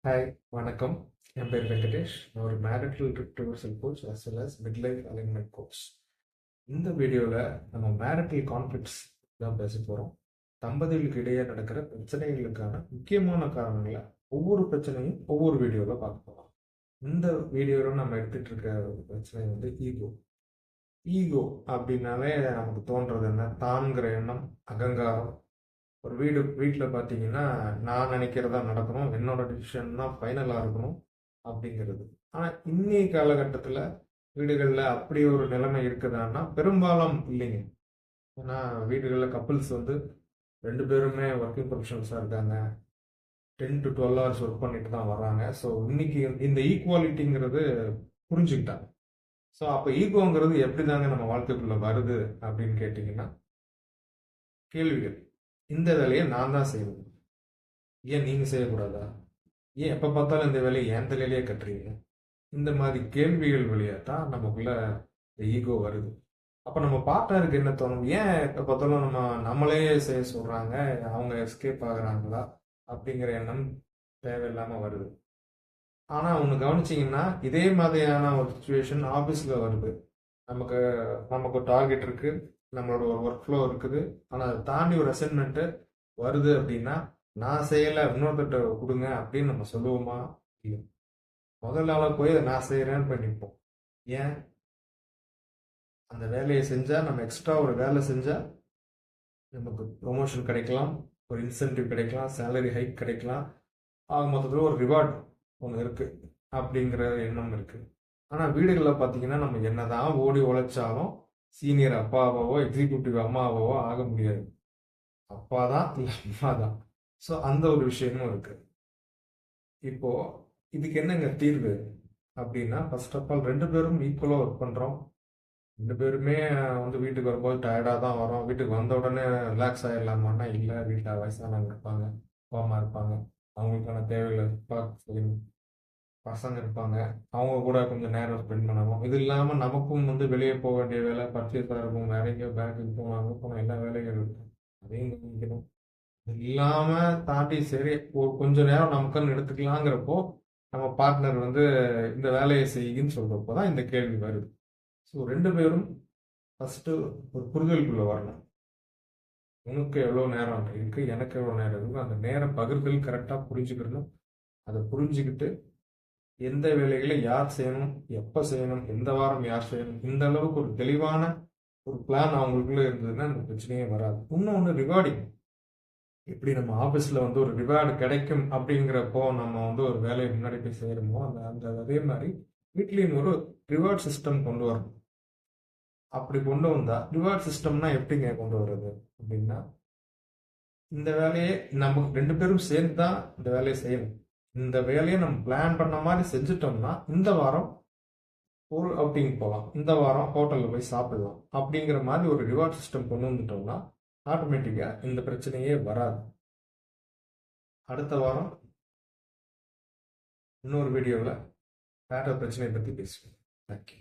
Hi, வணக்கம். என் பேர் வெங்கடேஷ். நான் ஒரு marital reversal coach as well as midlife alignment coach. இந்த வீடியோவில் நம்ம மேரிட்டல் கான்ஃப்ளிக்ட்ஸ் தான் பேச போகிறோம். தம்பதிகளுக்கு இடையே நடக்கிற பிரச்சனைகளுக்கான முக்கியமான காரணங்களை ஒவ்வொரு பிரச்சனையும் ஒவ்வொரு வீடியோவில் பார்க்க போகிறோம். இந்த வீடியோவில் நம்ம எடுத்துகிட்டு இருக்க பிரச்சனை வந்து ஈகோ. ஈகோ அப்படின்னாலே நமக்கு தோன்றது என்ன? தான்கிற எண்ணம், அகங்காரம். ஒரு வீட்டில் பார்த்தீங்கன்னா நான் நினைக்கிறதா நடக்கணும், என்னோட டிசிஷன் தான் ஃபைனலாக இருக்கணும் அப்படிங்கிறது. ஆனால் இன்னைய காலகட்டத்தில் வீடுகளில் அப்படி ஒரு நிலைமை இருக்குதான்னா பெரும்பாலும் இல்லைங்க. ஏன்னா வீடுகளில் கப்புள்ஸ் வந்து ரெண்டு பேருமே ஒர்க்கிங் ப்ரொஃபஷனல்ஸாக இருக்காங்க. 10 to 12 hours ஒர்க் பண்ணிட்டு தான் வர்றாங்க. ஸோ இன்னைக்கு இந்த ஈக்குவாலிட்டிங்கிறது புரிஞ்சுக்கிட்டாங்க. ஸோ அப்போ ஈகோங்கிறது எப்படி தாங்க நம்ம வாழ்க்கைக்குள்ளே வருது அப்படின்னு கேட்டிங்கன்னா, கேள்விகள். இந்த வேலையை நான் தான் செய்யணும், ஏன் நீங்கள் செய்யக்கூடாதா? ஏன் எப்போ பார்த்தாலும் இந்த வேலையை என் தலையிலேயே கட்டுறீங்க? இந்த மாதிரி கேள்விகள் வழியாக தான் நமக்குள்ள ஈகோ வருது. அப்போ நம்ம பார்ட்னருக்கு என்ன தோணும்? ஏன் எப்போ பார்த்தாலும் நம்மளே செய்ய சொல்கிறாங்க, அவங்க எஸ்கேப் ஆகுறாங்களா அப்படிங்கிற எண்ணம் தேவையில்லாமல் வருது. ஆனால் ஒன்று கவனிச்சிங்கன்னா, இதே மாதிரியான ஒரு சுச்சுவேஷன் ஆஃபீஸில் வருது. நமக்கு நமக்கு ஒரு டார்கெட் இருக்குது, நம்மளோட ஒரு ஒர்க் ஃப்ளோ இருக்குது. ஆனால் அதை தாண்டி ஒரு அசைன்மெண்ட்டு வருது அப்படின்னா, நான் செய்யலை இன்னொருத்தட்ட கொடுங்க அப்படின்னு நம்ம சொல்லுவோமா? இல்லை. முதல் ஆளாக போய் அதை நான் செய்கிறேன்னு போய் நிற்போம். ஏன்? அந்த வேலையை செஞ்சால், நம்ம எக்ஸ்ட்ரா ஒரு வேலை செஞ்சால் நமக்கு ப்ரொமோஷன் கிடைக்கலாம், ஒரு இன்சென்டிவ் கிடைக்கலாம், சேலரி ஹைக் கிடைக்கலாம், ஆக மொத்தத்தில் ஒரு ரிவார்ட் ஒன்று இருக்குது அப்படிங்கிற எண்ணம் இருக்குது. ஆனால் வீடுகளில் பார்த்தீங்கன்னா நம்ம என்னதான் ஓடி உழைச்சாலும் சீனியர் அப்பாவாவோ எக்ஸிக்யூட்டிவ் அம்மாவாவோ ஆக முடியாது. அப்பா தான் இல்லை அம்மா தான். ஸோ அந்த ஒரு விஷயமும் இருக்கு. இப்போ இதுக்கு என்னங்க தீர்வு அப்படின்னா, ஃபர்ஸ்ட் ஆஃப் ஆல் ரெண்டு பேரும் ஈக்குவலாக ஒர்க் பண்ணுறோம். ரெண்டு பேருமே வந்து வீட்டுக்கு வரும்போது டயர்டாக தான் வரோம். வீட்டுக்கு வந்த உடனே ரிலாக்ஸ் ஆகிடலாமான்னா இல்லை. வீட்டில் வயசானவங்க இருப்பாங்க, அப்பா அம்மா இருப்பாங்க, அவங்களுக்கான தேவைகளை பார்க்க செய்யணும். பசங்க இருப்பாங்க, அவங்க கூட கொஞ்சம் நேரம் ஸ்பெண்ட் பண்ணணும். இது இல்லாமல் நமக்கும் வந்து வெளியே போக வேண்டிய வேலை, பர்ச்சேஸாக இருக்கும், வேற எங்கேயோ பேங்க்குக்கு போகணும், அங்கே போகணும், எல்லா வேலைகளும் இருக்கும். அதையும் கவனிக்கணும். இது இல்லாமல் தாண்டி சரி ஒரு கொஞ்சம் நேரம் நமக்குன்னு எடுத்துக்கலாங்கிறப்போ நம்ம பார்ட்னர் வந்து இந்த வேலையை செய்யுன்னு சொல்கிறப்போ தான் இந்த கேள்வி வருது. ஸோ ரெண்டு பேரும் ஃபஸ்ட்டு ஒரு புரிதலுக்குள்ளே வரணும். உனக்கு எவ்வளோ நேரம் இருக்குது, எனக்கு எவ்வளோ நேரம் இருக்குது, அந்த நேரம் பகிர்தல் கரெக்டாக புரிஞ்சுக்கணும். அதை புரிஞ்சுக்கிட்டு எந்த வேலைகளை யார் செய்யணும், எப்போ செய்யணும், எந்த வாரம் யார் செய்யணும், இந்த அளவுக்கு ஒரு தெளிவான ஒரு பிளான் அவங்களுக்குள்ள இருந்ததுன்னா இந்த பிரச்சனையே வராது. இன்னொன்று ரிவார்டிங். எப்படி நம்ம ஆஃபீஸில் வந்து ஒரு ரிவார்டு கிடைக்கும் அப்படிங்கிறப்போ நம்ம வந்து ஒரு வேலையை முன்னாடி போய் செய்கிறோமோ அந்த அந்த அதே மாதிரி வீட்லேயும் ஒரு ரிவார்ட் சிஸ்டம் கொண்டு வரணும். அப்படி கொண்டு வந்தால் ரிவார்ட் சிஸ்டம்னா எப்படிங்க கொண்டு வர்றது அப்படின்னா, இந்த வேலையை நம்ம ரெண்டு பேரும் சேர்ந்து தான் இந்த வேலையை செய்யணும். இந்த வேலையை நம்ம பிளான் பண்ண மாதிரி செஞ்சுட்டோம்னா இந்த வாரம் ஒரு அவுட்டிங் போகலாம், இந்த வாரம் ஹோட்டலில் போய் சாப்பிடலாம் அப்படிங்கிற மாதிரி ஒரு ரிவார்ட் சிஸ்டம் கொண்டு வந்துட்டோம்னா ஆட்டோமேட்டிக்காக இந்த பிரச்சனையே வராது. அடுத்த வாரம் இன்னொரு வீடியோவில் வேற பிரச்சனையை பற்றி பேசுவோம். தேங்க்யூ.